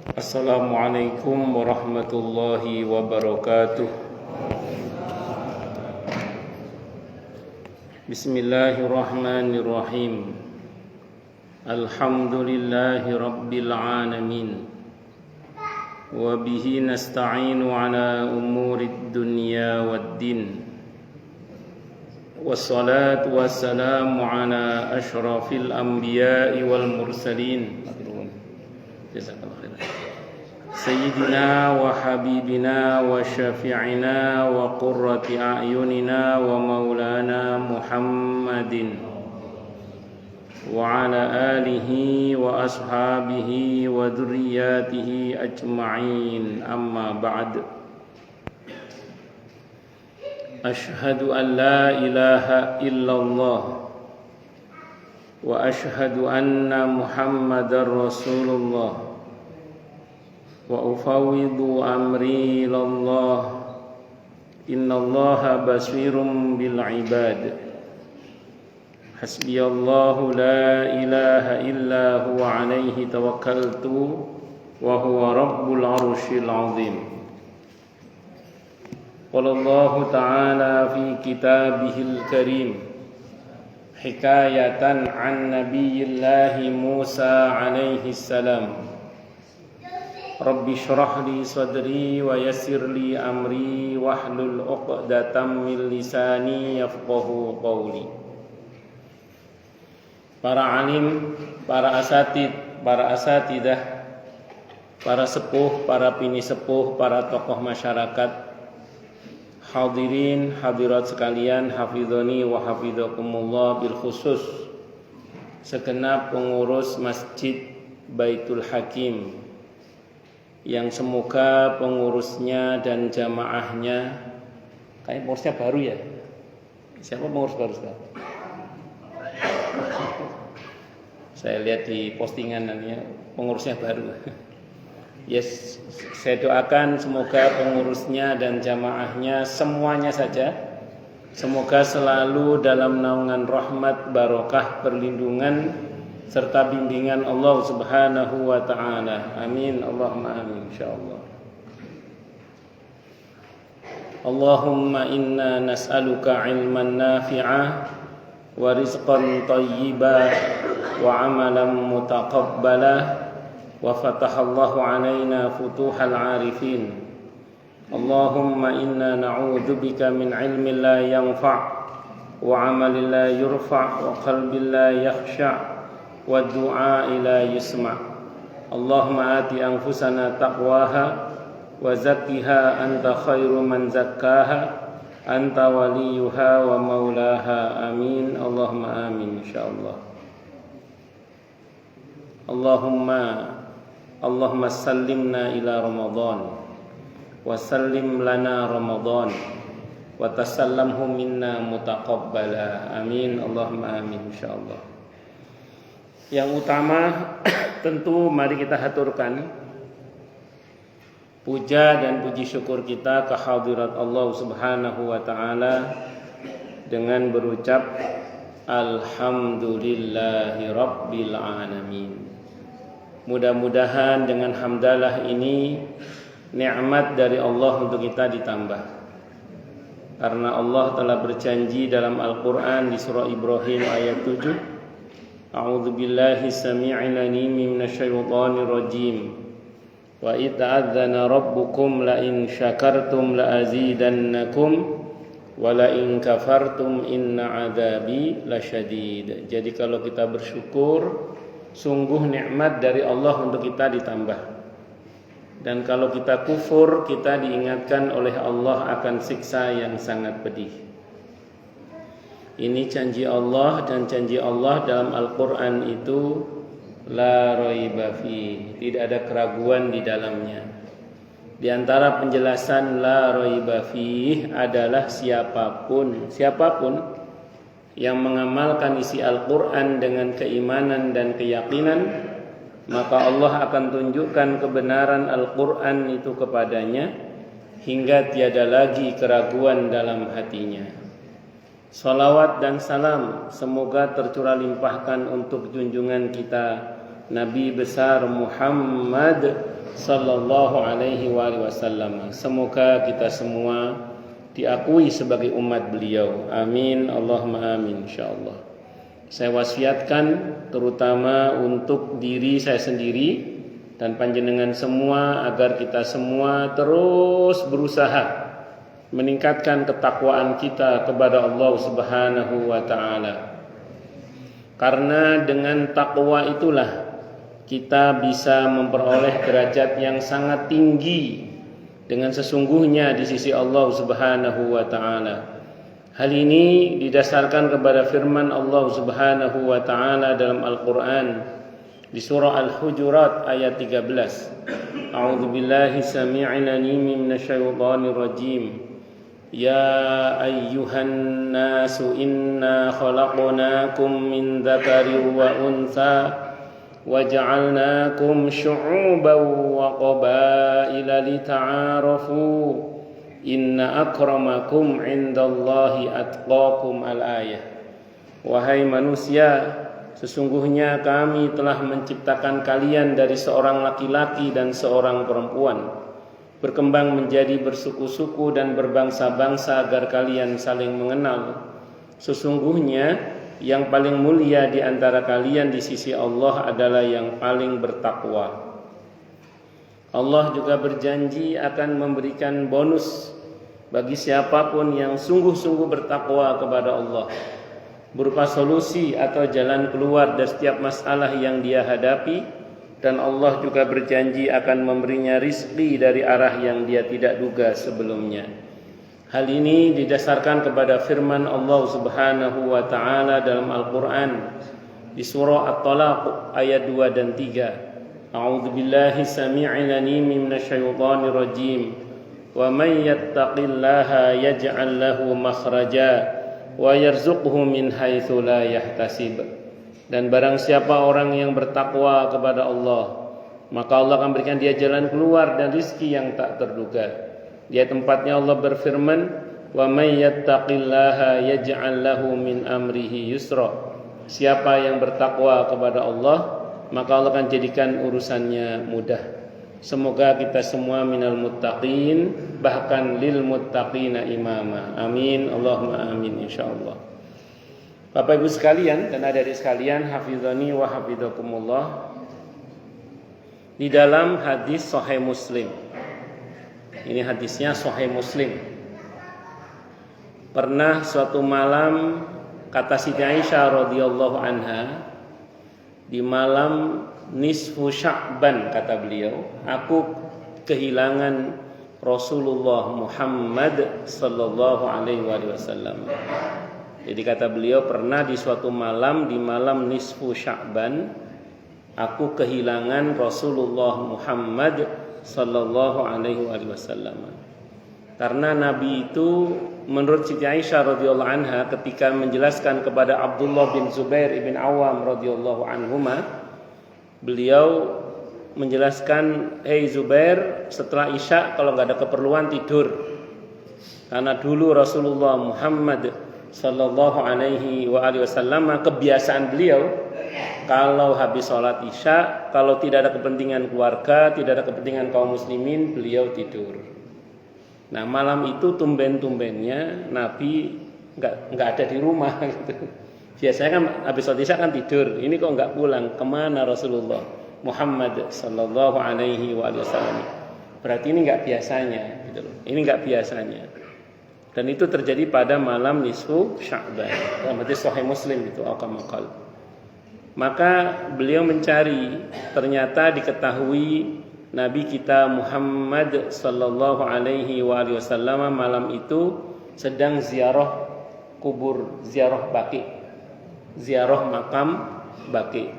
Assalamualaikum warahmatullahi wabarakatuh. Bismillahirrahmanirrahim. Alhamdulillahi rabbil alamin. Wa bihi nasta'inu ala umurid dunya waddin. Wassalatu wassalamu ala ashrafil anbiya'i wal mursalin. Jazakallahu khairan. Sayyidina wa habibina wa syafi'ina wa qurrati a'yunina wa maulana Muhammadin wa ala alihi wa ashabihi wa dhurriyyatihi ajma'in, amma ba'd. Ashhadu an la ilaha illallah wa ashhadu anna Muhammadar Rasulullah wa ufawwidu amri ilallah. Innallaha basirum bil ibad. Hasbiyallahu la ilaha illa huwa alaihi tawakkaltu wa huwa rabbul arsyil azim. Qala Allah ta'ala fi kitabihil karim hikayatan an nabiyillahi Musa alaihi salam. Rabbi shrah li sadri wa yassir li amri wahlul 'uqdatam min lisani yafqahu qawli. Para alim, para asatid, para asatidah, para sepuh, para bini sepuh, para tokoh masyarakat, hadirin hadirat sekalian, hafizani wa hafizakumullah, bil khusus segenap pengurus Masjid Baitul Hakim, yang semoga pengurusnya dan jamaahnya, kayaknya pengurusnya baru ya. Siapa pengurus baru sekarang? Saya lihat di postingan nanti pengurusnya baru. Yes, saya doakan semoga pengurusnya dan jamaahnya semuanya saja semoga selalu dalam naungan rahmat, barokah, perlindungan serta bimbingan Allah Subhanahu wa ta'ala. Amin, Allahumma amin, insyaallah. Allahumma inna nas'aluka ilman nafi'ah wa rizqan tayyiban wa amalan mutaqabbalah wa fatahallahu alaina futuhal arifin. Allahumma inna na'udzubika min ilmin la yanfa' wa amalin la yurfa' wa qalbin la yakhsha' wa du'a ila yusma'. Allahumma ati anfusana taqwaha wa zakkiha anta khairu man zakkaha anta waliyuha wa maulaha. Amin, Allahumma amin, insyaallah. Allahumma sallimna ila Ramadan wa sallim lana Ramadan wa tasallamhu minna mutaqabbala. Amin, Allahumma amin, insyaallah. Yang utama tentu mari kita haturkan puja dan puji syukur kita ke hadirat Allah Subhanahu wa ta'ala dengan berucap alhamdulillahi rabbil alamin. Mudah-mudahan dengan hamdalah ini nikmat dari Allah untuk kita ditambah, karena Allah telah berjanji dalam Al-Quran di surah Ibrahim ayat 7, A'udzu billahi samii'il 'aliim minasyaitonir rajiim. Wa idh ta'adzana rabbukum la in syakartum la azidannakum wa la in kafartum inna 'adzabi lasyadid. Jadi kalau kita bersyukur, sungguh nikmat dari Allah untuk kita ditambah. Dan kalau kita kufur, kita diingatkan oleh Allah akan siksa yang sangat pedih. Ini janji Allah, dan janji Allah dalam Al-Quran itu la raiba fi, tidak ada keraguan di dalamnya. Di antara penjelasan la raiba fi adalah siapapun yang mengamalkan isi Al-Quran dengan keimanan dan keyakinan, maka Allah akan tunjukkan kebenaran Al-Quran itu kepadanya hingga tiada lagi keraguan dalam hatinya. Salawat dan salam semoga tercurah limpahkan untuk junjungan kita Nabi besar Muhammad sallallahu alaihi wasallam. Semoga kita semua diakui sebagai umat beliau. Amin, Allahumma amin, insyaallah. Saya wasiatkan terutama untuk diri saya sendiri dan panjenengan semua agar kita semua terus berusaha meningkatkan ketakwaan kita kepada Allah Subhanahu wa taala. Karena dengan takwa itulah kita bisa memperoleh derajat yang sangat tinggi dengan sesungguhnya di sisi Allah Subhanahu wa taala. Hal ini didasarkan kepada firman Allah Subhanahu wa taala dalam Al-Qur'an di surah Al-Hujurat ayat 13. A'udzu billahi samii'il 'aliim minasyaitonir rajim. Ya ayyuhan nasu inna khalaqnakum min dzakarin wa untha وَجَعَلْنَاكُمْ شُعُوبًا وَقَبَائِلَ لِتَعَارَفُوا إِنَّ أَكْرَمَكُمْ عِندَ اللَّهِ أَتْقَاكُمْ al-ayah. Wahai manusia, sesungguhnya kami telah menciptakan kalian dari seorang laki-laki dan seorang perempuan, berkembang menjadi bersuku-suku dan berbangsa-bangsa agar kalian saling mengenal. Sesungguhnya yang paling mulia di antara kalian di sisi Allah adalah yang paling bertakwa. Allah juga berjanji akan memberikan bonus bagi siapapun yang sungguh-sungguh bertakwa kepada Allah, berupa solusi atau jalan keluar dari setiap masalah yang dia hadapi, dan Allah juga berjanji akan memberinya rizki dari arah yang dia tidak duga sebelumnya. Hal ini didasarkan kepada firman Allah Subhanahu wa taala dalam Al-Qur'an di surah At-Talaq ayat 2 dan 3. A'udzu billahi samii'il 'aliim minasyaitonir rajim. Wa may yattaqillaha yaj'al lahu makhraja wa yarzuqhu min haitsu la yahtasib. Dan barang siapa orang yang bertakwa kepada Allah, maka Allah akan berikan dia jalan keluar dan rizki yang tak terduga. Di tempatnya Allah berfirman, "Wa may yattaqillaha yaj'al lahu min amrihi yusra." Siapa yang bertakwa kepada Allah, maka Allah akan jadikan urusannya mudah. Semoga kita semua minal muttaqin, bahkan lil muttaqina imama. Amin, Allahumma amin, insyaallah. Bapak Ibu sekalian dan adik-adik sekalian, hafizani wa hafizakumullah. Di dalam hadis Sahih Muslim, ini hadisnya Sahih Muslim. Pernah suatu malam, kata Siti Aisyah radhiyallahu anha, di malam nisfu Sya'ban, kata beliau, aku kehilangan Rasulullah Muhammad sallallahu alaihi wasallam. Jadi kata beliau, pernah di suatu malam, di malam nisfu Sya'ban, aku kehilangan Rasulullah Muhammad sallallahu alaihi wasallam. Karena Nabi itu menurut Siti Aisyah radhiyallahu anha ketika menjelaskan kepada Abdullah bin Zubair ibn Awam radhiyallahu anhuma, beliau menjelaskan, "Hei Zubair, setelah Isya kalau enggak ada keperluan tidur." Karena dulu Rasulullah Muhammad sallallahu alaihi wasallam kebiasaan beliau kalau habis sholat Isya, kalau tidak ada kepentingan keluarga, tidak ada kepentingan kaum muslimin, beliau tidur. Nah malam itu tumben-tumbennya Nabi nggak ada di rumah gitu. Biasanya kan habis sholat Isya kan tidur. Ini kok nggak pulang? Kemana Rasulullah Muhammad sallallahu alaihi wasallam? Berarti ini nggak biasanya, gitu loh. Ini nggak biasanya. Dan itu terjadi pada malam nisfu Sya'ban. Dalam hadis Sahih Muslim itu al-kamal. Maka beliau mencari, ternyata diketahui Nabi kita Muhammad sallallahu alaihi wasallam malam itu sedang ziarah kubur, ziarah Baqi, ziarah makam Baqi.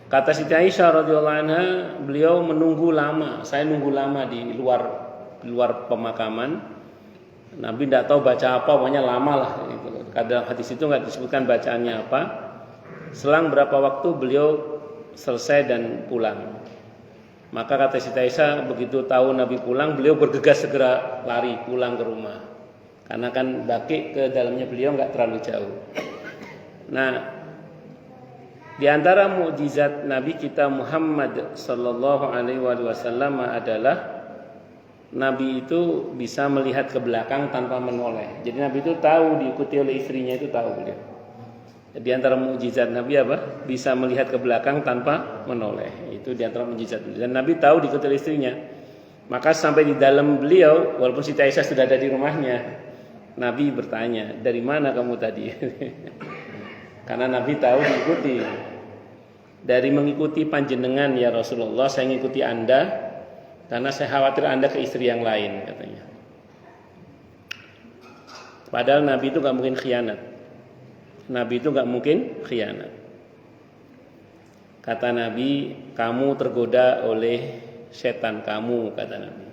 Kata Siti Aisyah radhiyallahu anha, beliau menunggu lama, saya nunggu lama di luar pemakaman. Nabi tidak tahu baca apa, pokoknya lama lah gitu. Kadang hadis itu nggak disebutkan bacaannya apa. Selang berapa waktu beliau selesai dan pulang. Maka kata Siti Aisyah, begitu tahu Nabi pulang, beliau bergegas segera lari pulang ke rumah. Karena kan Baqi ke dalamnya beliau nggak terlalu jauh. Nah, Di antara mukjizat Nabi kita Muhammad sallallahu alaihi wasallam adalah Nabi itu bisa melihat ke belakang tanpa menoleh. Jadi Nabi itu tahu diikuti oleh istrinya, itu tahu beliau. Di antara mukjizat Nabi apa? Bisa melihat ke belakang tanpa menoleh. Itu di antara mukjizat. Dan Nabi tahu diikuti oleh istrinya. Maka sampai di dalam beliau, walaupun Siti Aisyah sudah ada di rumahnya, Nabi bertanya, "Dari mana kamu tadi?" Karena Nabi tahu diikuti. Dari mengikuti panjenengan ya Rasulullah, saya mengikuti Anda karena saya khawatir Anda ke istri yang lain, katanya. Padahal Nabi itu gak mungkin khianat. Nabi itu gak mungkin khianat. Kata Nabi, kamu tergoda oleh setan kamu, kata Nabi.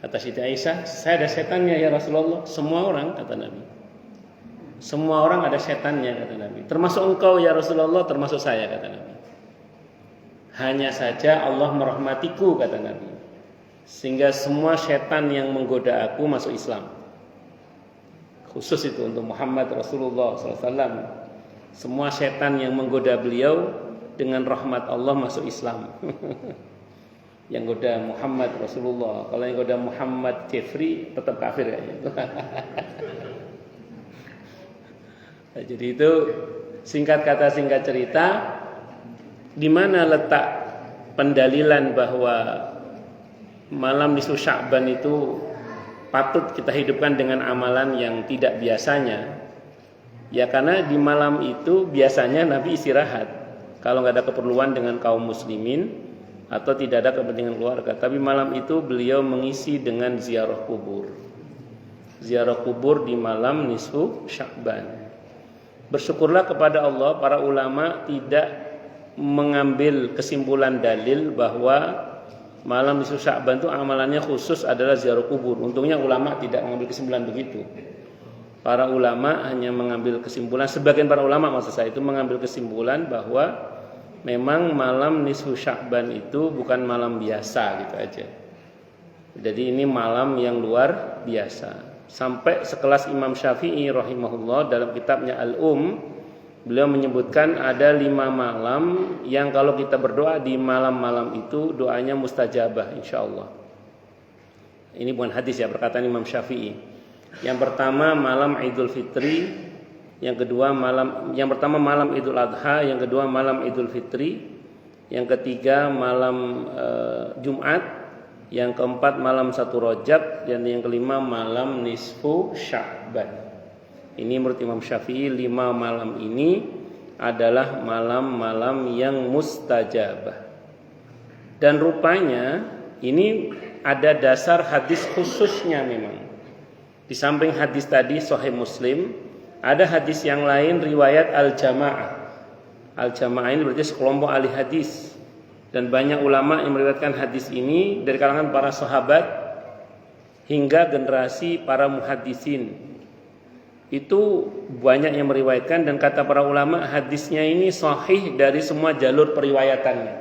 Kata Siti Aisyah, saya ada setannya ya Rasulullah. Semua orang, kata Nabi. Semua orang ada setannya, kata Nabi. Termasuk engkau ya Rasulullah, termasuk saya, kata Nabi. Hanya saja Allah merahmatiku, kata Nabi. Sehingga semua setan yang menggoda aku masuk Islam. Khusus itu untuk Muhammad Rasulullah SAW. Semua setan yang menggoda beliau dengan rahmat Allah masuk Islam. Yang goda Muhammad Rasulullah. Kalau yang goda Muhammad Jeffrey tetap kafir kayaknya. Jadi itu singkat kata singkat cerita, di mana letak pendalilan bahwa malam nisfu Sya'ban itu patut kita hidupkan dengan amalan yang tidak biasanya? Ya karena di malam itu biasanya Nabi istirahat kalau nggak ada keperluan dengan kaum muslimin atau tidak ada kepentingan keluarga. Tapi malam itu beliau mengisi dengan ziarah kubur. Ziarah kubur di malam nisfu Sya'ban. Bersyukurlah kepada Allah, para ulama tidak mengambil kesimpulan dalil bahwa malam nisfu Sya'ban itu amalannya khusus adalah ziarah kubur. Untungnya ulama tidak mengambil kesimpulan begitu. Para ulama hanya mengambil kesimpulan, sebagian para ulama maksud saya itu mengambil kesimpulan bahwa memang malam nisfu Sya'ban itu bukan malam biasa gitu aja. Jadi ini malam yang luar biasa. Sampai sekelas Imam Syafi'i rahimahullah dalam kitabnya beliau menyebutkan ada 5 malam yang kalau kita berdoa di malam-malam itu doanya mustajabah insyaallah. Ini bukan hadis ya, perkataan Imam Syafi'i. Yang pertama malam Idul Fitri, yang pertama malam Idul Adha, yang kedua malam Idul Fitri, yang ketiga malam Jumat, yang keempat malam 1 Rajab, dan yang kelima malam nisfu Sya'ban. Ini menurut Imam Syafi'i 5 malam ini adalah malam-malam yang mustajabah. Dan rupanya ini ada dasar hadis khususnya memang. Di samping hadis tadi Sahih Muslim, ada hadis yang lain riwayat Al-Jamaah. Al-Jamaah ini berarti sekelompok ahli hadis. Dan banyak ulama yang meriwayatkan hadis ini dari kalangan para sahabat hingga generasi para muhaddisin. Itu banyak yang meriwayatkan, dan kata para ulama hadisnya ini sahih dari semua jalur periwayatannya.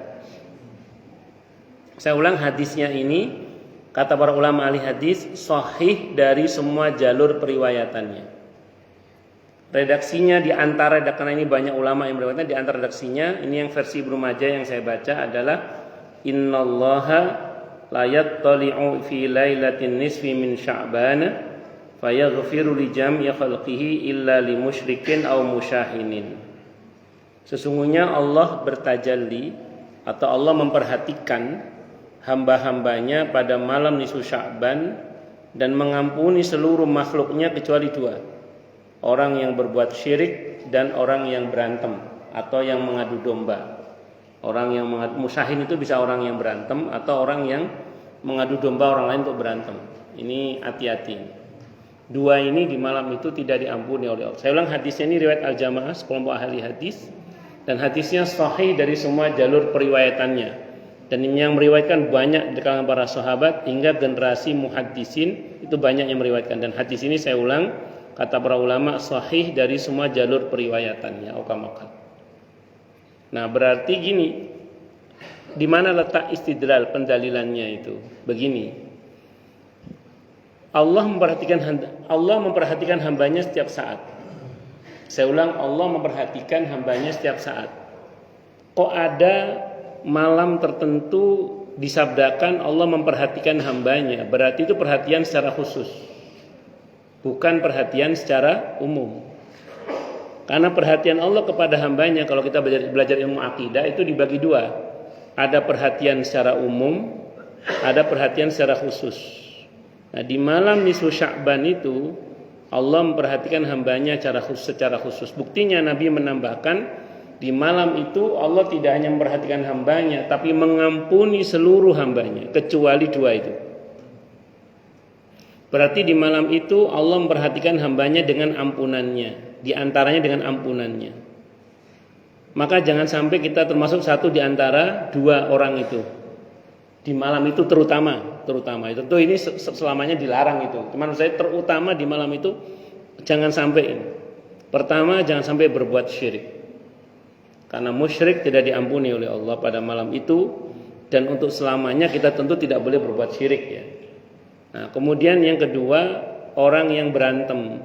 Saya ulang, hadisnya ini kata para ulama ahli hadis sahih dari semua jalur periwayatannya. Redaksinya di antara, karena ini banyak ulama yang meriwayatkan, di antara redaksinya ini yang versi Ibnu Majah yang saya baca adalah innallaha la yattali'u fi lailatin nisfi min Sya'ban fayaghfiru li jam'i khalqihi illa li musyrikin aw musyahinin. Sesungguhnya Allah bertajalli atau Allah memperhatikan hamba-hambanya pada malam nisfu Sya'ban dan mengampuni seluruh makhluknya kecuali 2. Orang yang berbuat syirik dan orang yang berantem atau yang mengadu domba. Orang yang musyahin itu bisa orang yang berantem atau orang yang mengadu domba orang lain untuk berantem. Ini hati-hati. 2 ini di malam itu tidak diampuni oleh Allah. Saya ulang, hadisnya ini riwayat Al-Jamaah, sekelompok ahli hadis, dan hadisnya sahih dari semua jalur periwayatannya. Dan yang meriwayatkan banyak di kalangan para sahabat hingga generasi muhaddisin itu banyak yang meriwayatkan. Dan hadis ini saya ulang, kata para ulama sahih dari semua jalur periwayatannya. Nah, berarti gini, di mana letak istidlal pendalilannya itu? Begini. Allah memperhatikan hambanya setiap saat. Saya ulang, Allah memperhatikan hambanya setiap saat. kok ada malam tertentu disabdakan Allah memperhatikan hambanya, berarti itu perhatian secara khusus, bukan perhatian secara umum. Karena perhatian Allah kepada hambanya, kalau kita belajar ilmu akidah itu dibagi dua, ada perhatian secara umum, ada perhatian secara khusus. Nah, di malam nisfu Sya'ban itu Allah memperhatikan hambanya secara khusus. Buktinya Nabi menambahkan di malam itu Allah tidak hanya memperhatikan hambanya, tapi mengampuni seluruh hambanya kecuali dua itu. Berarti di malam itu Allah memperhatikan hambanya dengan ampunannya, di antaranya dengan ampunannya. Maka jangan sampai kita termasuk satu di antara dua orang itu di malam itu, terutama itu tuh, ini selamanya dilarang itu. Cuman saya terutama di malam itu jangan sampai ini. Pertama, jangan sampai berbuat syirik, karena musyrik tidak diampuni oleh Allah pada malam itu, dan untuk selamanya kita tentu tidak boleh berbuat syirik ya. Nah, kemudian yang kedua, orang yang berantem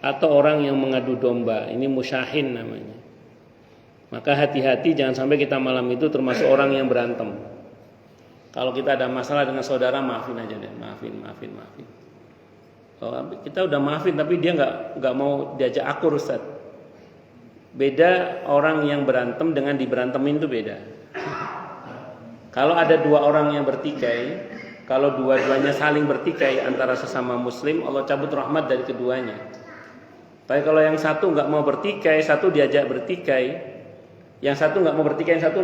atau orang yang mengadu domba, ini musyahin namanya. Maka hati-hati, jangan sampai kita malam itu termasuk orang yang berantem. Kalau kita ada masalah dengan saudara, maafin aja deh, maafin. Kalau kita udah maafin tapi dia nggak mau diajak akur, Ustaz. Beda orang yang berantem dengan diberantemin itu beda. Kalau ada dua orang yang bertikai, kalau dua-duanya saling bertikai antara sesama muslim, Allah cabut rahmat dari keduanya. Tapi kalau yang satu nggak mau bertikai, satu diajak bertikai, yang satu nggak mau bertikai, yang satu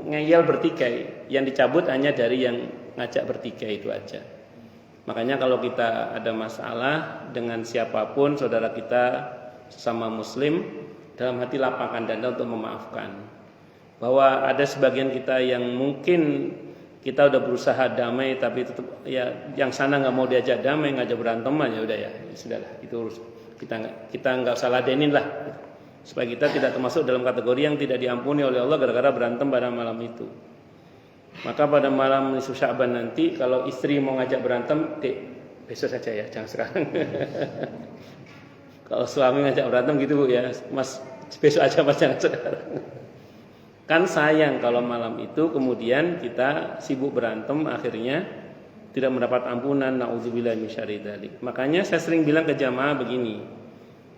ngeyel bertikai, yang dicabut hanya dari yang ngajak bertikai itu aja. Makanya kalau kita ada masalah dengan siapapun, saudara kita sesama muslim, dalam hati lapangkan dada untuk memaafkan. Bahwa ada sebagian kita yang mungkin kita udah berusaha damai, tapi tetap ya yang sana nggak mau diajak damai, ngajak berantem aja, udah ya sudahlah, itu urus. Kita nggak usah ladenin lah, supaya kita tidak termasuk dalam kategori yang tidak diampuni oleh Allah gara-gara berantem pada malam itu. Maka pada malam nisfu Sya'ban nanti, kalau istri mau ngajak berantem, besok saja ya, jangan sekarang. Kalau suami ngajak berantem gitu Bu ya, Mas besok aja Mas, jangan sekarang. Kan sayang kalau malam itu kemudian kita sibuk berantem, akhirnya tidak mendapat ampunan, na'udzubillahi min syarri dzalik. Makanya saya sering bilang ke jamaah begini,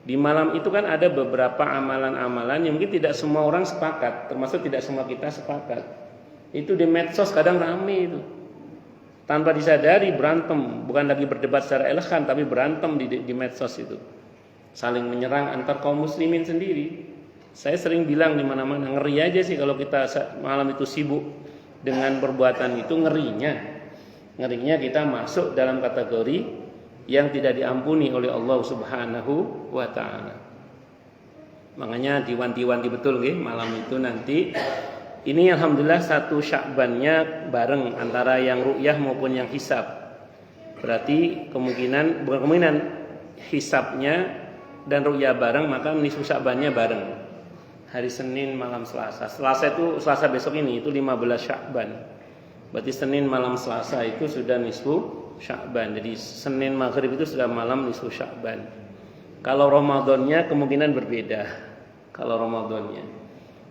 di malam itu kan ada beberapa amalan-amalan yang mungkin tidak semua orang sepakat, termasuk tidak semua kita sepakat. Itu di medsos kadang rame itu. Tanpa disadari berantem, bukan lagi berdebat secara elegan, tapi berantem di medsos itu. Saling menyerang antar kaum muslimin sendiri. Saya sering bilang di mana-mana, ngeri aja sih kalau kita malam itu sibuk dengan perbuatan itu, ngerinya kita masuk dalam kategori yang tidak diampuni oleh Allah Subhanahu wa taala. Makanya diwanti-wanti betul nggih malam itu nanti. Ini alhamdulillah satu Sya'bannya bareng antara yang ru'yah maupun yang hisab. Berarti bukan kemungkinan hisabnya dan ru'yah bareng, maka nisfu Sya'bannya bareng. Hari Senin malam Selasa. Selasa besok ini itu 15 Sya'ban. Berarti Senin malam Selasa itu sudah nisfu Sya'ban. Jadi Senin maghrib itu sudah malam nisfu Sya'ban. Kalau Ramadannya kemungkinan berbeda. Kalau Ramadannya,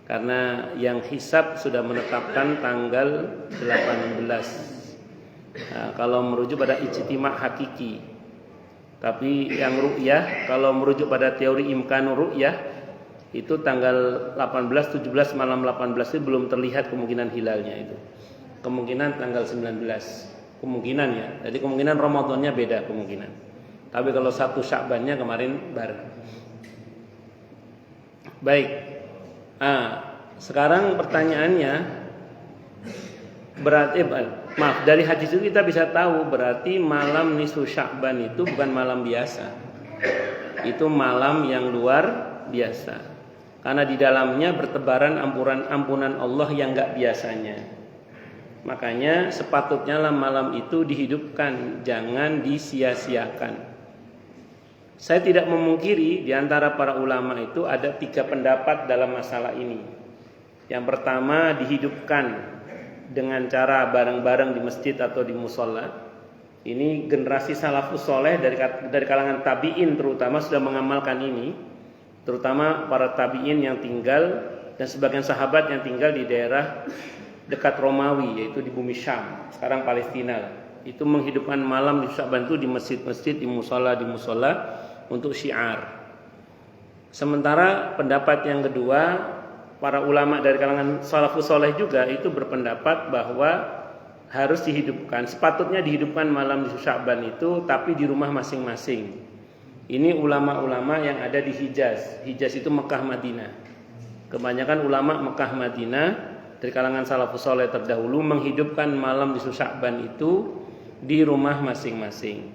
karena yang hisab sudah menetapkan tanggal 18. Nah, kalau merujuk pada ijtima' hakiki. Tapi yang ru'yah, kalau merujuk pada teori imkanur ru'yah, itu tanggal 18, 17 malam 18 itu belum terlihat kemungkinan hilalnya itu. Kemungkinan tanggal 19. Kemungkinan ya. Jadi kemungkinan Ramadannya beda kemungkinan. Tapi kalau satu Sya'bannya kemarin bareng. Baik. Sekarang pertanyaannya, berarti dari hadis itu kita bisa tahu berarti malam nisfu Sya'ban itu bukan malam biasa. Itu malam yang luar biasa. Karena di dalamnya bertebaran ampunan Allah yang enggak biasanya. Makanya sepatutnya malam itu dihidupkan, jangan disia-siakan. Saya tidak memungkiri di antara para ulama itu ada 3 pendapat dalam masalah ini. Yang pertama, dihidupkan dengan cara bareng-bareng di masjid atau di musola. Ini generasi salafus soleh dari kalangan tabi'in terutama sudah mengamalkan ini. Terutama para tabi'in yang tinggal dan sebagian sahabat yang tinggal di daerah dekat Romawi, yaitu di bumi Syam, sekarang Palestina. Itu menghidupkan malam di Sya'ban itu di masjid-masjid, di musola untuk syiar. Sementara pendapat yang kedua, para ulama dari kalangan salafus saleh juga itu berpendapat bahwa harus dihidupkan, sepatutnya dihidupkan malam di Sya'ban itu, tapi di rumah masing-masing. Ini ulama-ulama yang ada di Hijaz. Hijaz itu Mekah Madinah. Kebanyakan ulama Mekah Madinah dari kalangan salafus saleh terdahulu menghidupkan malam di Sya'ban itu di rumah masing-masing.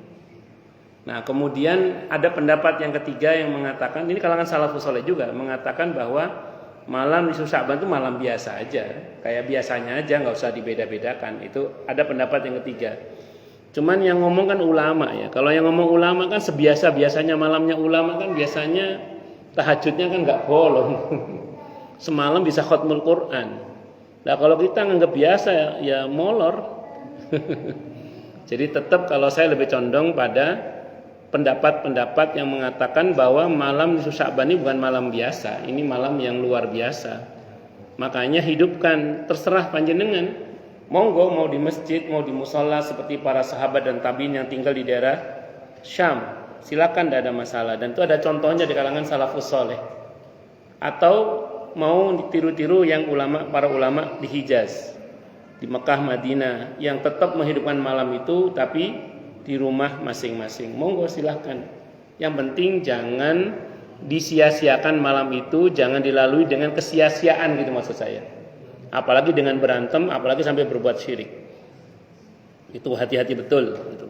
Nah, kemudian ada pendapat yang ketiga yang mengatakan, ini kalangan salafus saleh juga mengatakan bahwa malam nisfu Sya'ban itu malam biasa aja, kayak biasanya aja, nggak usah dibeda-bedakan. Itu ada pendapat yang ketiga. Cuman yang ngomong kan ulama ya. Kalau yang ngomong ulama kan sebiasa-biasanya malamnya ulama kan biasanya tahajudnya kan nggak bolong. Semalam bisa khatmul Quran. Nah kalau kita nganggap biasa ya molor. Jadi tetap kalau saya lebih condong pada pendapat-pendapat yang mengatakan bahwa malam nisfu Sya'ban ini bukan malam biasa, ini malam yang luar biasa. Makanya hidupkan, terserah panjenengan. Monggo mau di masjid, mau di musola seperti para sahabat dan tabi'in yang tinggal di daerah Syam. Silakan, tidak ada masalah. Dan itu ada contohnya di kalangan salafus saleh. Atau mau ditiru-tiru yang para ulama di Hijaz, di Mekah Madinah yang tetap menghidupkan malam itu tapi di rumah masing-masing. Monggo silahkan. Yang penting jangan disia-siakan malam itu, jangan dilalui dengan kesia-siaan gitu maksud saya. Apalagi dengan berantem, apalagi sampai berbuat syirik. Itu hati-hati betul gitu.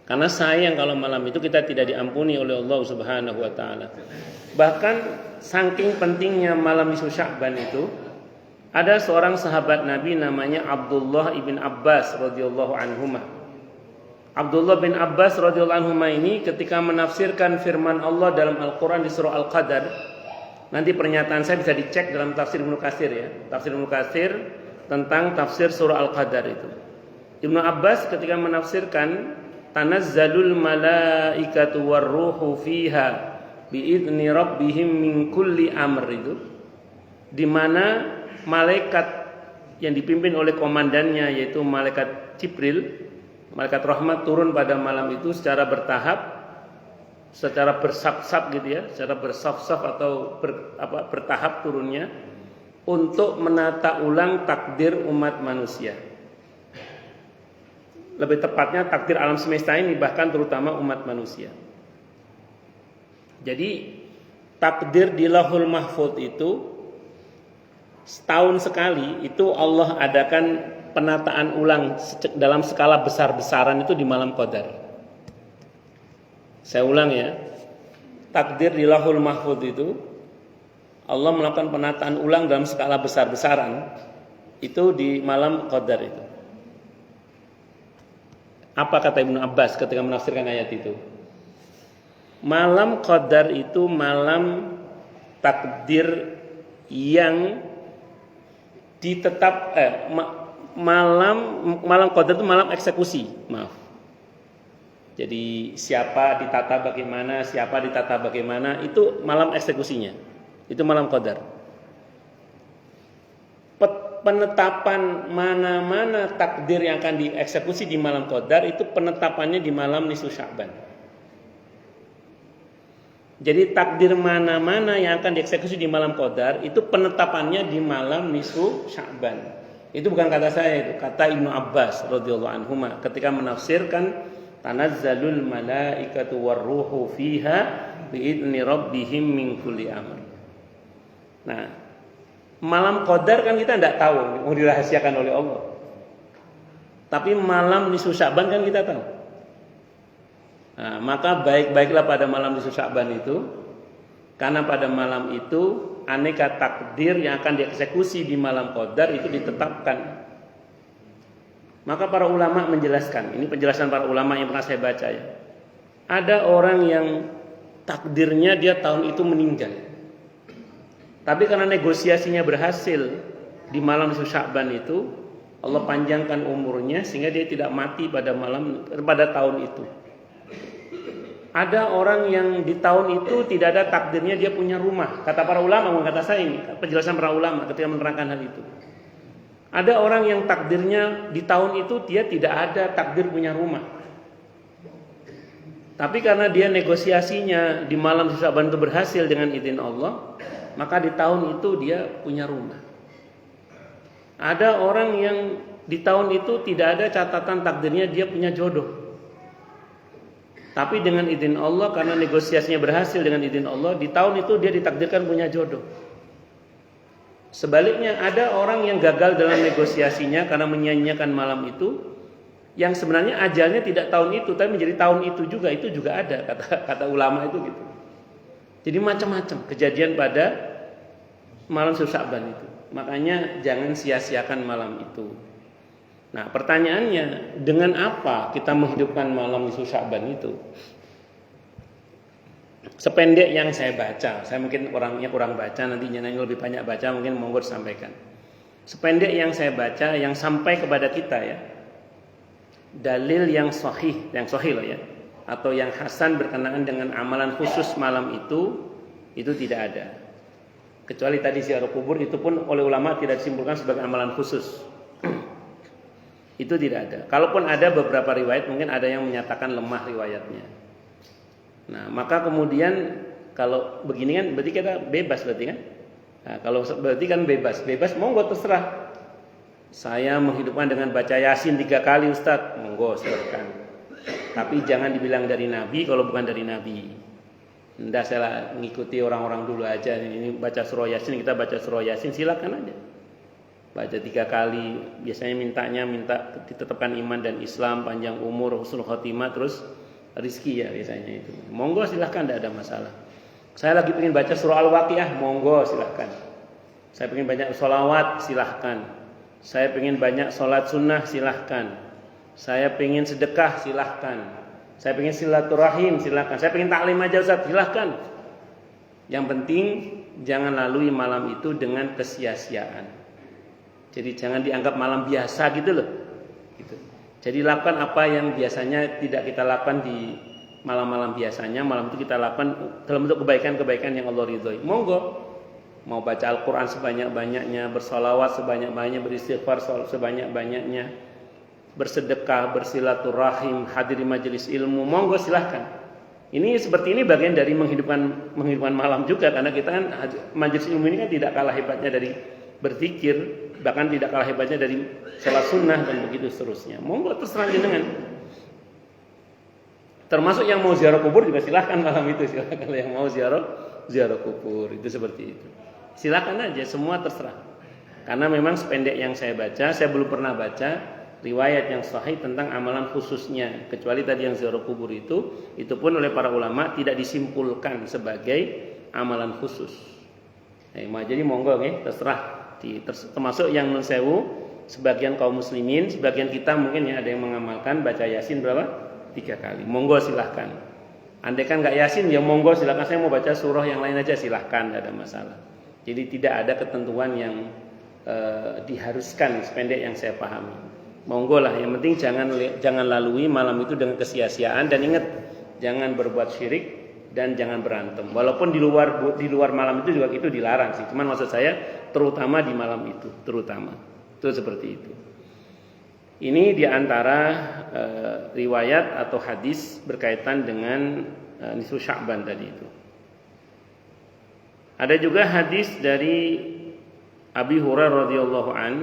Karena sayang kalau malam itu kita tidak diampuni oleh Allah Subhanahu wa taala. Bahkan saking pentingnya malam nisfu Sya'ban itu, ada seorang sahabat Nabi namanya Abdullah ibn Abbas radhiyallahu anhuma. Abdullah bin Abbas radhiyallahu anhu ini ketika menafsirkan firman Allah dalam Al-Quran di surah Al-Qadar, nanti pernyataan saya bisa dicek dalam tafsir Ibnu Katsir ya, tafsir Ibnu Katsir tentang tafsir surah Al-Qadar itu. Ibnu Abbas ketika menafsirkan tanazzalul malaikatu warruhu fiha biidzni rabbihim min kulli amr itu, di mana malaikat yang dipimpin oleh komandannya yaitu malaikat Jibril, malaikat rahmat turun pada malam itu secara bertahap, secara bersaf-saf gitu ya, secara bersaf-saf atau bertahap turunnya untuk menata ulang takdir umat manusia. Lebih tepatnya takdir alam semesta ini, bahkan terutama umat manusia. Jadi takdir di Lauhul Mahfuz itu setahun sekali itu Allah adakan penataan ulang dalam skala besar-besaran itu di malam Qadar. Saya ulang ya. Takdir di Lauhul Mahfuz itu Allah melakukan penataan ulang dalam skala besar-besaran itu di malam Qadar itu. Apa kata Ibnu Abbas ketika menafsirkan ayat itu? Malam Qadar itu malam takdir yang ditetap malam Qadar itu malam eksekusi, maaf. Jadi siapa ditata bagaimana itu malam eksekusinya. Itu malam Qadar. Penetapan mana-mana takdir yang akan dieksekusi di malam Qadar itu penetapannya di malam nisfu Sya'ban. Jadi takdir mana-mana yang akan dieksekusi di malam Qadar itu penetapannya di malam nisfu Sya'ban. Itu bukan kata saya, itu kata Ibnu Abbas radhiyallahu anhu ketika menafsirkan tanazzalul malaikatu warruhu fiha biidzni rabbihim min kulli amr. Nah, malam Qadar kan kita tidak tahu mau dirahasiakan oleh Allah. Tapi malam nisfu Sya'ban kan kita tahu. Nah, maka baik-baiklah pada malam nisfu Sya'ban itu, karena pada malam itu aneka takdir yang akan dieksekusi di malam Qadar itu ditetapkan. Maka para ulama menjelaskan, ini penjelasan para ulama yang pernah saya baca ya. Ada orang yang takdirnya dia tahun itu meninggal, tapi karena negosiasinya berhasil di malam nisfu Sya'ban itu, Allah panjangkan umurnya sehingga dia tidak mati pada tahun itu. Ada orang yang di tahun itu tidak ada takdirnya dia punya rumah. Kata para ulama, bukan kata saya ini, penjelasan para ulama ketika menerangkan hal itu. Ada orang yang takdirnya di tahun itu dia tidak ada takdir punya rumah. Tapi karena dia negosiasinya di malam Sya'ban itu berhasil dengan izin Allah, maka di tahun itu dia punya rumah. Ada orang yang di tahun itu tidak ada catatan takdirnya dia punya jodoh. Tapi dengan izin Allah, karena negosiasinya berhasil dengan izin Allah, di tahun itu dia ditakdirkan punya jodoh. Sebaliknya ada orang yang gagal dalam negosiasinya karena menyia-nyiakan malam itu, yang sebenarnya ajalnya tidak tahun itu, tapi menjadi tahun itu juga ada, kata ulama itu gitu. Jadi macam-macam kejadian pada malam Sya'ban itu. Makanya jangan sia-siakan malam itu. Nah, pertanyaannya, dengan apa kita menghidupkan malam nisfu Sya'ban itu? Sependek yang saya baca, saya mungkin orangnya kurang baca, nanti yang lebih banyak baca mungkin monggo disampaikan. Sependek yang saya baca, yang sampai kepada kita ya, dalil yang sahih loh ya, atau yang hasan berkenaan dengan amalan khusus malam itu tidak ada. Kecuali tadi ziarah kubur, itu pun oleh ulama tidak disimpulkan sebagai amalan khusus. Itu tidak ada. Kalaupun ada beberapa riwayat, mungkin ada yang menyatakan lemah riwayatnya. Nah, maka kemudian kalau begini kan berarti kita bebas berarti kan? Nah, kalau berarti kan bebas monggo terserah. Saya menghidupkan dengan baca Yasin 3 kali Ustaz, monggo silakan. Tapi jangan dibilang dari Nabi kalau bukan dari Nabi. Ndak, saya ngikuti orang-orang dulu aja. Ini baca surah Yasin, kita baca surah Yasin, silakan aja. Baca 3 kali, biasanya minta ditetapkan iman dan Islam, panjang umur, husnul khotimah, terus rizki ya biasanya itu. Monggo silahkan, tidak ada masalah. Saya lagi pengen baca surah Al-Waqiah, monggo silahkan. Saya pengen banyak sholawat, silahkan. Saya pengen banyak sholat sunnah, silahkan. Saya pengen sedekah, silahkan. Saya pengen silaturahim, silahkan. Saya pengen taklim aja Ustaz, silahkan. Yang penting jangan lalui malam itu dengan kesia-siaan. Jadi jangan dianggap malam biasa gitu loh. Gitu. Jadi lakukan apa yang biasanya tidak kita lakukan di malam-malam biasanya. Malam itu kita lakukan dalam bentuk kebaikan-kebaikan yang Allah ridhoi. Monggo. Mau baca Al-Quran sebanyak-banyaknya, bersolawat sebanyak-banyaknya, beristighfar sebanyak-banyaknya, bersedekah, bersilaturahim, hadir di majelis ilmu. Monggo silahkan. Ini seperti ini bagian dari menghidupkan malam juga, karena kita kan majelis ilmu ini kan tidak kalah hebatnya dari berzikir, bahkan tidak kalah hebatnya dari sholat sunnah dan begitu seterusnya. Monggo terserah jenengan. Termasuk yang mau ziarah kubur juga silahkan malam itu, silahkan. Kalau yang mau ziarah kubur itu seperti itu, silahkan aja, semua terserah. Karena memang sependek yang saya baca, saya belum pernah baca riwayat yang sahih tentang amalan khususnya, kecuali tadi yang ziarah kubur itu pun oleh para ulama tidak disimpulkan sebagai amalan khusus. Jadi monggo terserah. Termasuk yang nun sewu, sebagian kaum muslimin, sebagian kita mungkin ya ada yang mengamalkan baca Yasin berapa? 3 kali. Monggo silahkan. Andai kan nggak Yasin ya monggo silahkan, saya mau baca surah yang lain aja silahkan, tidak ada masalah. Jadi tidak ada ketentuan yang diharuskan sependek yang saya pahami. Monggo lah, yang penting jangan lalui malam itu dengan kesia-siaan, dan ingat jangan berbuat syirik dan jangan berantem. Walaupun di luar malam itu juga itu dilarang sih. Cuman maksud saya terutama di malam itu, itu seperti itu. Ini diantara riwayat atau hadis berkaitan dengan nisfu Sya'ban tadi itu. Ada juga hadis dari Abi Hurairah radhiyallahu an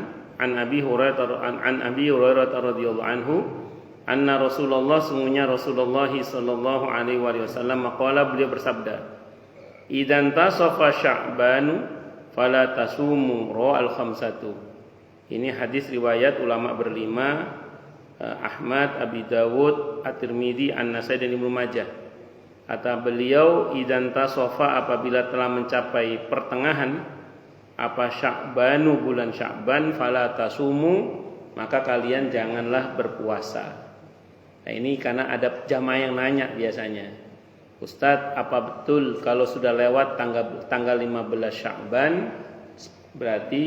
Abi Hurairah radhiyallahu anhu, anna Rasulullah, sungguhnya Rasulullah sallallahu alaihi wasallam maqala, beliau bersabda, idan tasafa Sya'banu fala tasumu ra'al khamsatu. Ini hadis riwayat ulama berlima, Ahmad, Abi Dawud, At-Tirmidzi, An-Nasai dan Ibnu Majah. Kata beliau, idan tasafa, apabila telah mencapai pertengahan apa Sya'banu, bulan Sya'ban, fala tasumu, maka kalian janganlah berpuasa. Nah ini karena ada jamaah yang nanya biasanya, Ustadz, apa betul kalau sudah lewat tanggal 15 Sya'ban berarti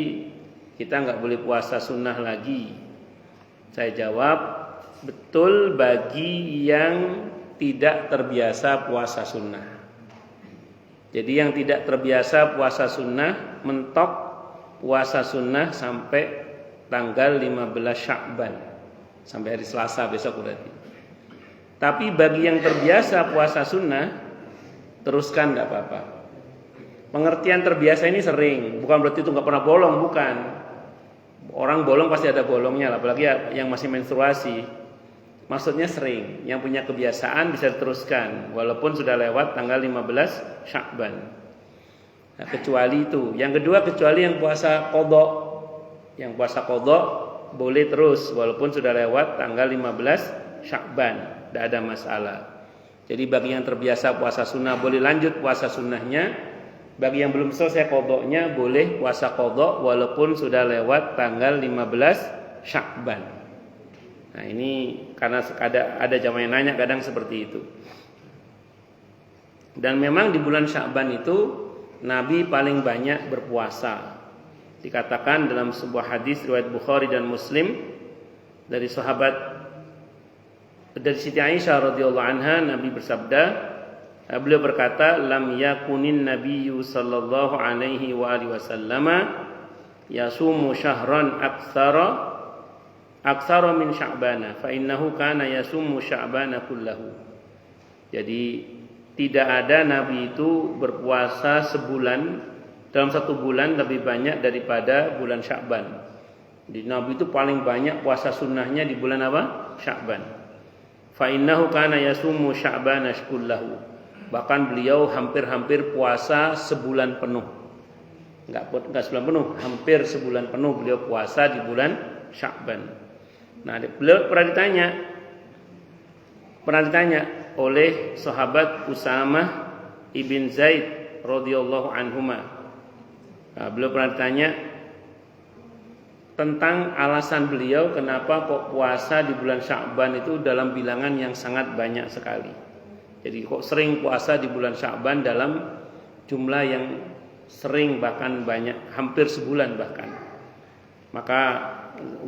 kita nggak boleh puasa sunnah lagi? Saya jawab, betul bagi yang tidak terbiasa puasa sunnah. Jadi yang tidak terbiasa puasa sunnah mentok puasa sunnah sampai tanggal 15 Sya'ban, sampai hari Selasa besok berarti. Tapi bagi yang terbiasa puasa sunnah, teruskan nggak apa-apa. Pengertian terbiasa ini sering, bukan berarti itu nggak pernah bolong, bukan. Orang bolong pasti ada bolongnya, apalagi yang masih menstruasi. Maksudnya sering, yang punya kebiasaan bisa diteruskan walaupun sudah lewat tanggal 15 Sya'ban. Nah, kecuali itu. Yang kedua, kecuali yang puasa qadha. Yang puasa qadha boleh terus walaupun sudah lewat tanggal 15 Sya'ban, tidak ada masalah. Jadi bagi yang terbiasa puasa sunnah boleh lanjut puasa sunnahnya. Bagi yang belum selesai qadha-nya boleh puasa qadha walaupun sudah lewat tanggal 15 Sya'ban. Nah, ini karena ada jamaah yang nanya kadang seperti itu. Dan memang di bulan Sya'ban itu Nabi paling banyak berpuasa. Dikatakan dalam sebuah hadis riwayat Bukhari dan Muslim dari Siti Aisyah radhiyallahu anha, Nabi bersabda, beliau berkata, lam yakunin nabiyyu sallallahu alaihi wa alihi wasallama yasumu syahran aktsara min sya'bana fa innahu kana yasumu sya'bana kullahu. Jadi tidak ada Nabi itu berpuasa sebulan, dalam satu bulan lebih banyak daripada bulan Sya'ban. Jadi Nabi itu paling banyak puasa sunnahnya di bulan apa? Sya'ban. Fa innahu kana yasumu sya'bana kullahu. Bahkan beliau hampir-hampir puasa sebulan penuh. Enggak sebulan penuh, hampir sebulan penuh beliau puasa di bulan Sya'ban. Nah, beliau pernah ditanya oleh sahabat Usamah ibn Zaid radhiyallahu anhuma. Nah, beliau pernah ditanya tentang alasan beliau kenapa kok puasa di bulan Sya'ban itu dalam bilangan yang sangat banyak sekali. Jadi kok sering puasa di bulan Sya'ban dalam jumlah yang sering, bahkan banyak, hampir sebulan bahkan. Maka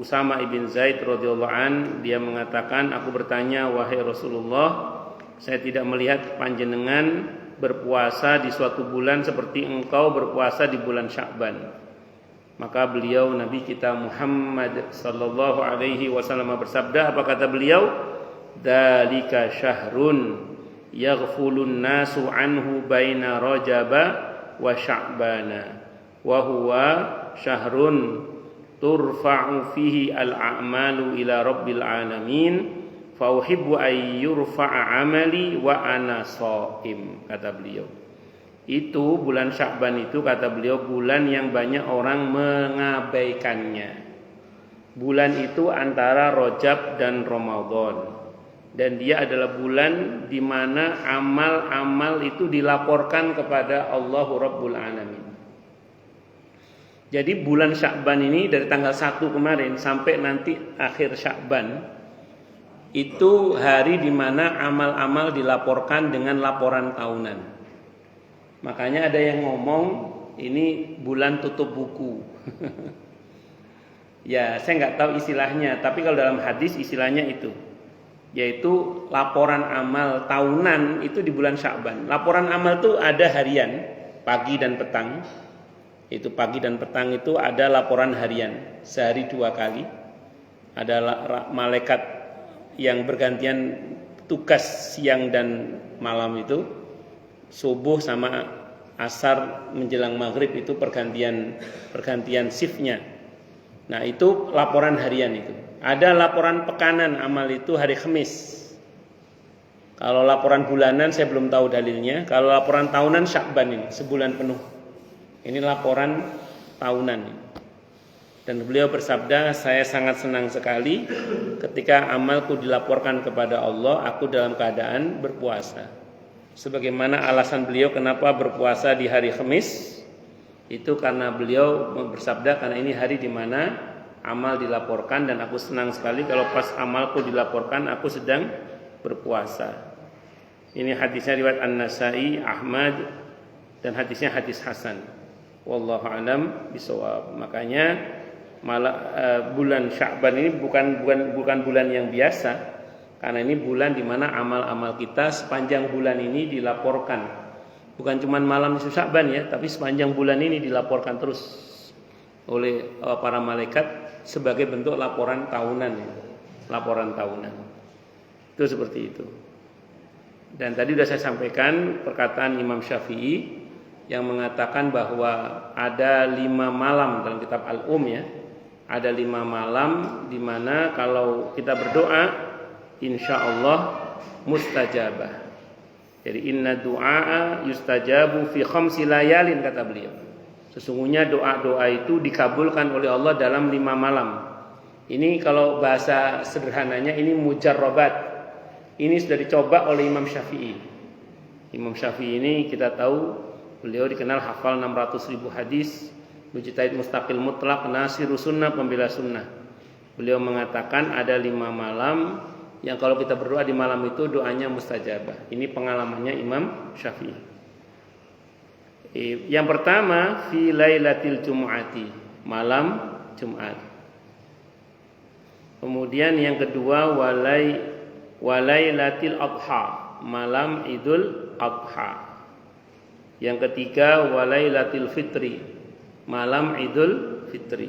Usama ibn Zaid radhiyallahu an dia mengatakan, aku bertanya, wahai Rasulullah, saya tidak melihat panjenengan berpuasa di suatu bulan seperti engkau berpuasa di bulan Sya'ban. Maka beliau, Nabi kita Muhammad sallallahu alaihi wasallam bersabda, apa kata beliau? Dzalika syahrun yaghfulun nasu anhu baina Rajaba wa Sya'bana wa huwa syahrun turfa'u fihi al-a'malu ila rabbil alamin fa uhibbu ay yurfa'a amali wa ana shaim, kata beliau. Itu bulan Sya'ban itu, kata beliau, bulan yang banyak orang mengabaikannya. Bulan itu antara Rajab dan Ramadan, dan dia adalah bulan di mana amal-amal itu dilaporkan kepada Allahu Rabbul Alamin. Jadi bulan Sya'ban ini dari tanggal 1 kemarin sampai nanti akhir Sya'ban itu hari di mana amal-amal dilaporkan dengan laporan tahunan. Makanya ada yang ngomong ini bulan tutup buku. Ya, saya nggak tahu istilahnya, tapi kalau dalam hadis istilahnya itu, yaitu laporan amal tahunan itu di bulan Sya'ban. Laporan amal itu ada harian, pagi dan petang. Itu pagi dan petang itu ada laporan harian sehari 2 kali. Ada malaikat yang bergantian tugas siang dan malam itu, subuh sama asar menjelang maghrib itu pergantian shiftnya. Nah, itu laporan harian itu. Ada laporan pekanan amal itu hari Kamis. Kalau laporan bulanan saya belum tahu dalilnya. Kalau laporan tahunan Sya'ban ini sebulan penuh. Ini laporan tahunan. Dan beliau bersabda, saya sangat senang sekali ketika amalku dilaporkan kepada Allah, aku dalam keadaan berpuasa. Sebagaimana alasan beliau kenapa berpuasa di hari Kamis, itu karena beliau bersabda, karena ini hari di mana amal dilaporkan dan aku senang sekali kalau pas amalku dilaporkan aku sedang berpuasa. Ini hadisnya riwayat An-Nasa'i, Ahmad, dan hadisnya hadis hasan. Wallahu a'lam bishawab. Makanya bulan Sya'ban ini bukan bulan yang biasa. Karena ini bulan di mana amal-amal kita sepanjang bulan ini dilaporkan. Bukan cuma malam nisfu Sya'ban ya, tapi sepanjang bulan ini dilaporkan terus oleh para malaikat sebagai bentuk laporan tahunan ya. Laporan tahunan. Itu seperti itu. Dan tadi sudah saya sampaikan perkataan Imam Syafi'i yang mengatakan bahwa ada 5 malam dalam kitab Al-Um ya. Ada 5 malam di mana kalau kita berdoa insya Allah mustajabah. Jadi inna du'a yustajabu fi khamsi layalin kata beliau. Sesungguhnya doa-doa itu dikabulkan oleh Allah dalam 5 malam. Ini kalau bahasa sederhananya ini mujarrabat. Ini sudah dicoba oleh Imam Syafi'i. Imam Syafi'i ini kita tahu beliau dikenal hafal 600.000 hadis, mujtahid mustaqil mutlak, nasirus sunnah, pembela sunnah. Beliau mengatakan ada 5 malam yang kalau kita berdoa di malam itu doanya mustajabah. Ini pengalamannya Imam Syafi'i. Yang pertama fi lailatil jumu'ati, malam Jumat. Kemudian yang kedua walailatil adha, malam Idul Adha. Yang ketiga walailatil fitri, malam Idul Fitri.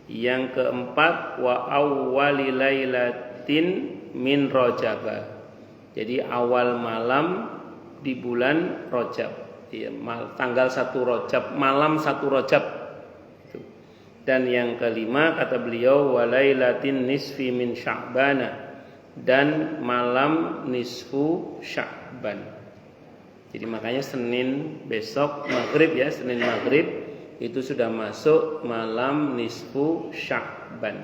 Yang keempat wa awwalilailatin min Rajab. Jadi awal malam di bulan Rajab. Ya, tanggal 1 Rajab, malam 1 Rajab. Dan yang kelima kata beliau walailatin nisfi min Sya'bana, dan malam nisfu Sya'ban. Jadi makanya Senin besok maghrib ya, Senin maghrib itu sudah masuk malam nisfu Sya'ban.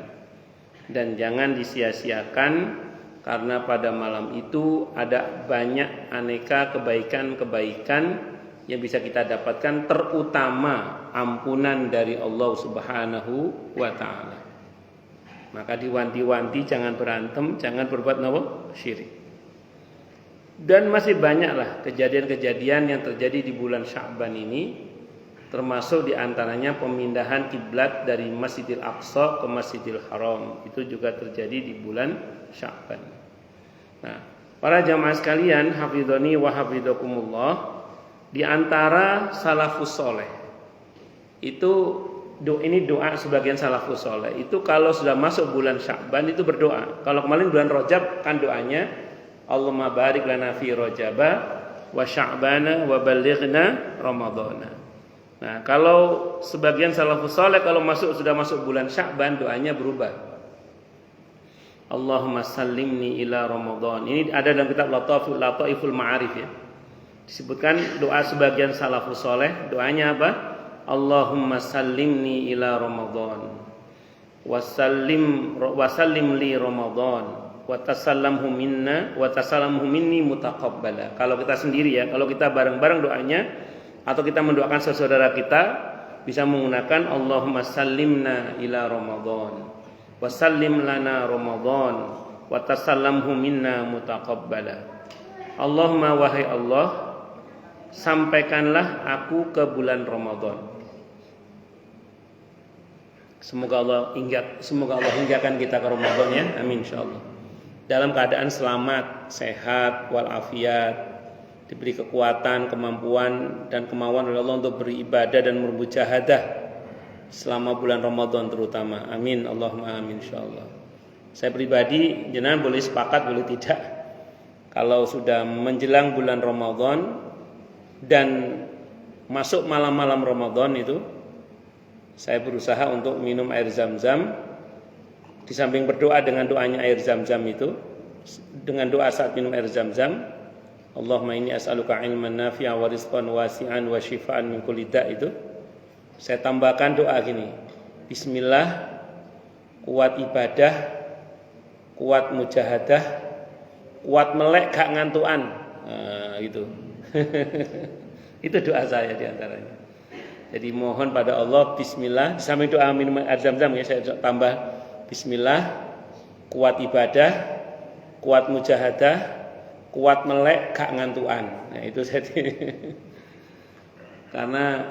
Dan jangan disia-siakan karena pada malam itu ada banyak aneka kebaikan-kebaikan yang bisa kita dapatkan, terutama ampunan dari Allah Subhanahu wa taala. Maka diwanti-wanti jangan berantem, jangan berbuat syirik. Dan masih banyaklah kejadian-kejadian yang terjadi di bulan Sya'ban ini, termasuk diantaranya pemindahan kiblat dari Masjidil Aqsa ke Masjidil Haram. Itu juga terjadi di bulan Sya'ban. Nah, para jamaah sekalian, hafidhani wa hafidhakumullah, di antara salafus soleh itu ini doa sebagian salafus soleh itu kalau sudah masuk bulan Sya'ban itu berdoa. Kalau kemarin bulan Rajab kan doanya Allahumma barik lana fi Rajaba wa Sya'bana wa ballighna Ramadhana. Nah, kalau sebagian salafus soleh kalau sudah masuk bulan Sya'ban doanya berubah. Allahumma sallimni ila Ramadhan. Ini ada dalam kitab Lataiful Ma'arif ya. Disebutkan doa sebagian salafus soleh, doanya apa? Allahumma sallimni ila Ramadhan wasallim li Ramadhan wa tasallamhu minna wa tasallamhu minni mutaqabbala. Kalau kita sendiri ya, kalau kita bareng-bareng doanya atau kita mendoakan saudara kita bisa menggunakan Allahumma sallimna ila Ramadhan wasallim lana Ramadhan wa tasallamhu minna mutaqabbala. Allahumma wahai Allah, sampaikanlah aku ke bulan Ramadan. Semoga Allah hinggakan kita ke Ramadan ya. Amin insyaallah. Dalam keadaan selamat, sehat, walafiat, diberi kekuatan, kemampuan dan kemauan oleh Allah untuk beribadah dan bermujahadah selama bulan Ramadan terutama. Amin Allahumma amin insyaallah. Saya pribadi jenengan boleh sepakat boleh tidak, kalau sudah menjelang bulan Ramadan dan masuk malam-malam Ramadan itu saya berusaha untuk minum air zam-zam. Di samping berdoa dengan doanya air zam-zam itu, dengan doa saat minum air zam-zam, Allahumma inni as'aluka ilman nafi'a wa rizqan wasi'an wa shifaan min kulli da' itu, saya tambahkan doa gini. Bismillah, kuat ibadah, kuat mujahadah, kuat melek gak ngantuan. Nah, gitu. Itu doa saya diantaranya. Jadi mohon pada Allah bismillah, di samping doa minum air zam-zam ya saya tambah bismillah, kuat ibadah, kuat mujahadah, kuat melek gak ngantuan. Nah, itu jadi karena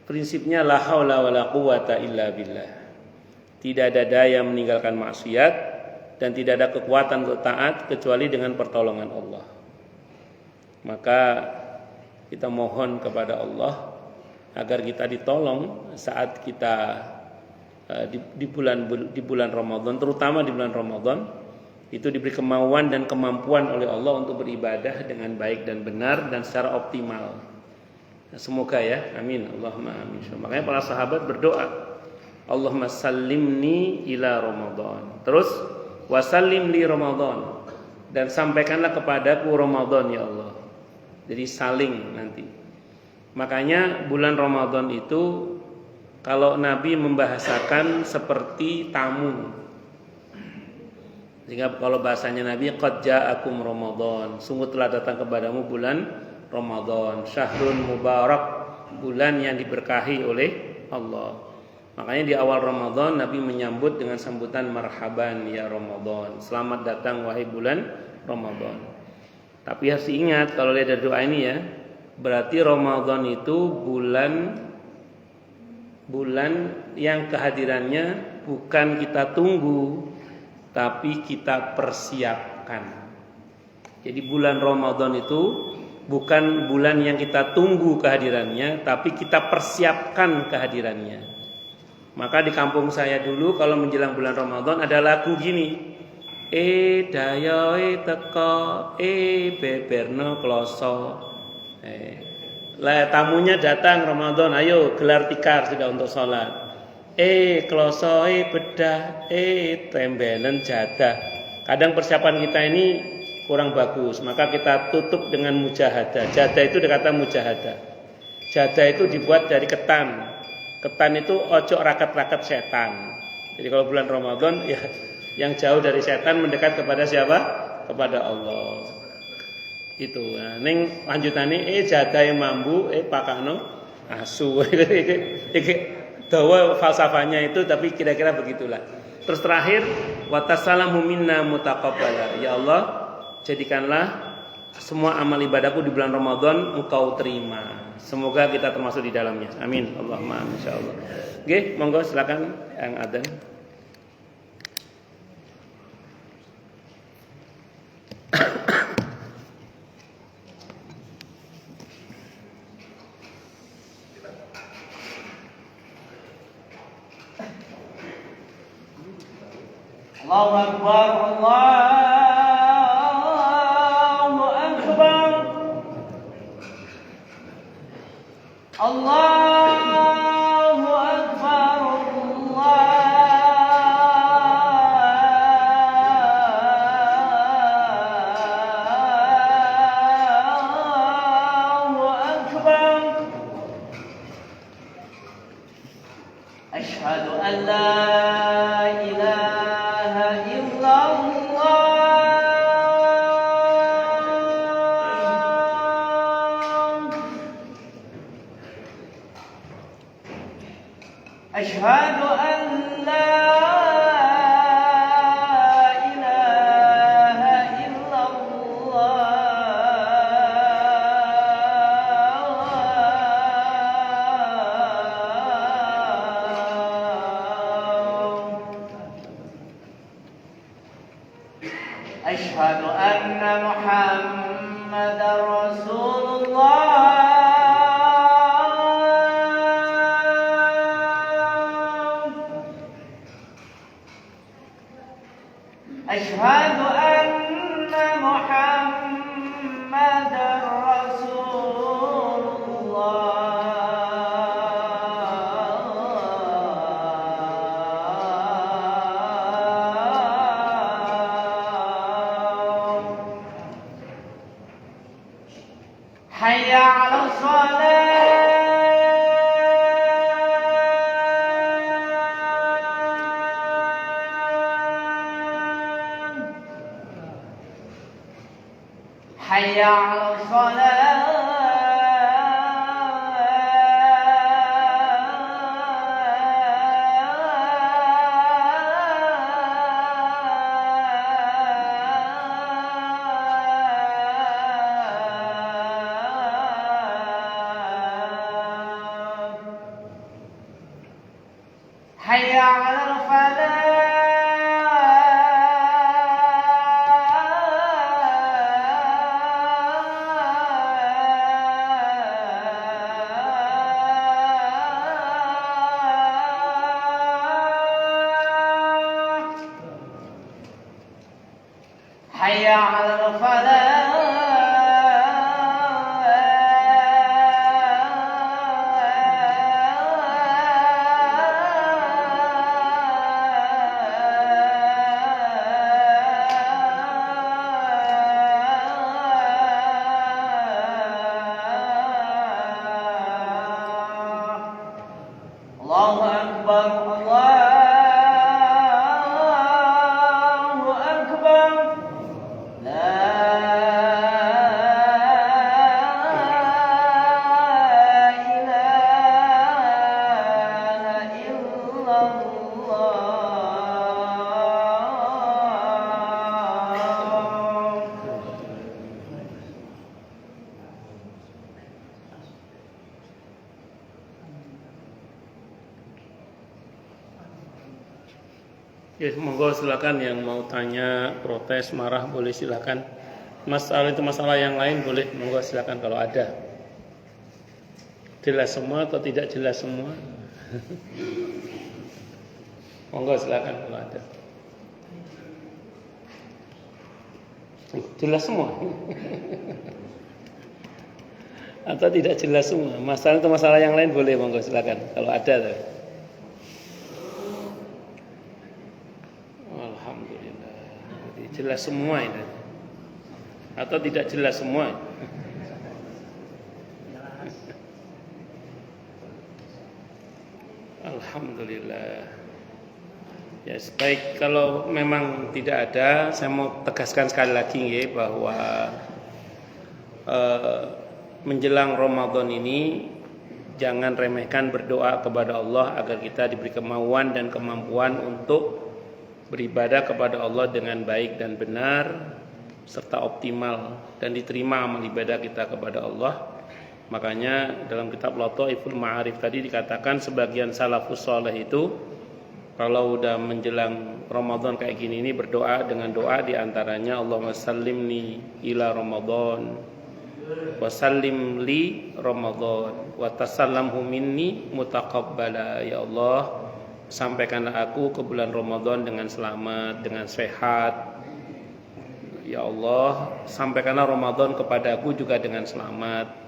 prinsipnya la haula wala quwata illa billah. Tidak ada daya meninggalkan maksiat dan tidak ada kekuatan untuk taat kecuali dengan pertolongan Allah. Maka kita mohon kepada Allah agar kita ditolong saat kita di bulan Ramadan, terutama di bulan Ramadan, itu diberi kemauan dan kemampuan oleh Allah untuk beribadah dengan baik dan benar dan secara optimal. Semoga ya, amin, Allahumma amin. Makanya para sahabat berdoa, Allahumma sallimni ila Ramadan. Terus wasallim li Ramadan, dan sampaikanlah kepadaku Ramadan ya Allah. Jadi saling nanti. Makanya bulan Ramadan itu kalau Nabi membahasakan seperti tamu. Sehingga kalau bahasanya Nabi, qad ja'akum Ramadan, sungguh telah datang kepadamu bulan Ramadan, syahrun mubarak, bulan yang diberkahi oleh Allah. Makanya di awal Ramadan Nabi menyambut dengan sambutan marhaban ya Ramadan, selamat datang wahai bulan Ramadan. Tapi harus diingat kalau lihat dari doa ini ya, berarti Ramadan itu bulan yang kehadirannya bukan kita tunggu, tapi kita persiapkan. Jadi bulan Ramadan itu bukan bulan yang kita tunggu kehadirannya, tapi kita persiapkan kehadirannya. Maka di kampung saya dulu kalau menjelang bulan Ramadan ada lagu gini, dayoe teko, beberno kloso. Lah tamunya datang Ramadan, ayo gelar tikar sudah untuk sholat. Kloso, bedah, tembelen jadah. Kadang persiapan kita ini kurang bagus, maka kita tutup dengan mujahadah. Jadah itu kata mujahadah. Jadah itu dibuat dari ketan. Ketan itu ojo raket-raket setan. Jadi kalau bulan Ramadan ya yang jauh dari setan mendekat kepada siapa? Kepada Allah. Itu. Nah, ning lanjutane jadahe mambu pakano asu. Iki dawa falsafahnya itu, tapi kira-kira begitulah. Terus terakhir watasalamu minna mutaqabbala. Ya Allah, jadikanlah semua amal ibadahku di bulan Ramadan Engkau terima. Semoga kita termasuk di dalamnya. Amin. Allahumma amin insyaallah. Oke, monggo silakan yang adzan. Allahu Akbar, Allahu Akbar, Allahu Akbar, Allahu Akbar. Asyhadu an la أشهد أن لا إله إلا الله أشهد أن محمدا رسول الله أشهد أن محمدا رسول الله حي على الصلاة حي على الصلاة حي على الفلاح حي على الفلاح الله أكبر الله أكبر لا إله إلا الله. Ya, monggo silakan yang mau tanya, protes, marah boleh silakan. Masalah itu masalah yang lain boleh, monggo silakan kalau ada. Jelas semua atau tidak jelas semua? Monggo silakan kalau ada. Jelas semua. Atau tidak jelas semua. Masalah itu masalah yang lain boleh, monggo silakan kalau ada tuh. Alhamdulillah. Jadi jelas semua ini. Atau tidak jelas semua. Alhamdulillah. Ya, baik, kalau memang tidak ada, saya mau tegaskan sekali lagi ya, bahwa menjelang Ramadan ini jangan remehkan berdoa kepada Allah agar kita diberi kemauan dan kemampuan untuk beribadah kepada Allah dengan baik dan benar serta optimal dan diterima amal ibadah kita kepada Allah. Makanya dalam kitab Lataiful Ma'arif tadi dikatakan sebagian salafus saleh itu kalau udah menjelang Ramadan kayak gini ini berdoa dengan doa diantaranya Allahumma sallimni ila Ramadan wa sallim li Ramadan wa tasallamhu minni mutaqabbala. Ya Allah, sampaikanlah aku ke bulan Ramadan dengan selamat, dengan sehat. Ya Allah, sampaikanlah Ramadan kepadaku juga dengan selamat.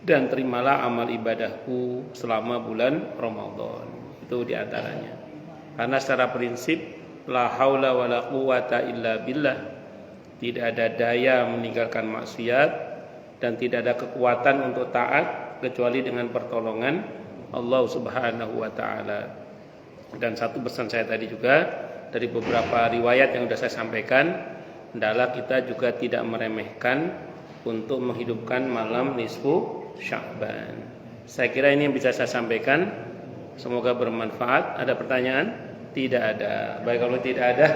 Dan terimalah amal ibadahku selama bulan Ramadan. Itu diantaranya. Karena secara prinsip la haula wala quwata illa billah. Tidak ada daya meninggalkan maksiat dan tidak ada kekuatan untuk taat kecuali dengan pertolongan Allah Subhanahu wa taala. Dan satu pesan saya tadi juga dari beberapa riwayat yang sudah saya sampaikan adalah kita juga tidak meremehkan untuk menghidupkan malam nisfu Sya'ban. Saya kira ini yang bisa saya sampaikan. Semoga bermanfaat. Ada pertanyaan? Tidak ada. Baik, kalau tidak ada,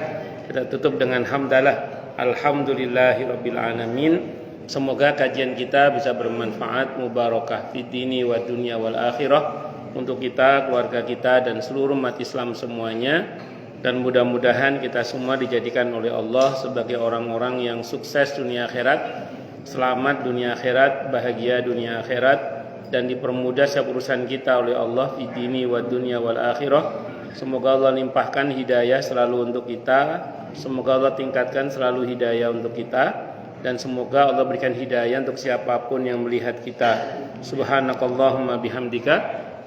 kita tutup dengan hamdalah. Alhamdulillahirabbil alamin. Semoga kajian kita bisa bermanfaat, mubarakah fid dini wa dunya wal akhirah untuk kita, keluarga kita dan seluruh umat Islam semuanya. Dan mudah-mudahan kita semua dijadikan oleh Allah sebagai orang-orang yang sukses dunia akhirat, selamat dunia akhirat, bahagia dunia akhirat, dan dipermudah setiap urusan kita oleh Allah fi dini wa dunya wal akhirah. Semoga Allah limpahkan hidayah selalu untuk kita. Semoga Allah tingkatkan selalu hidayah untuk kita. Dan semoga Allah berikan hidayah untuk siapapun yang melihat kita. Subhanakallahumma bihamdika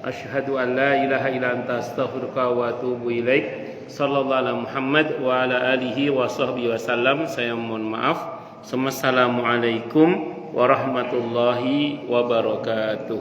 asyhadu an la ilaha illa anta astaghfiruka wa atubu ilaik. Sallallahu alaihi Muhammad wa ala alihi wa sahbihi wasallam. Saya mohon maaf. Assalamualaikum warahmatullahi wabarakatuh.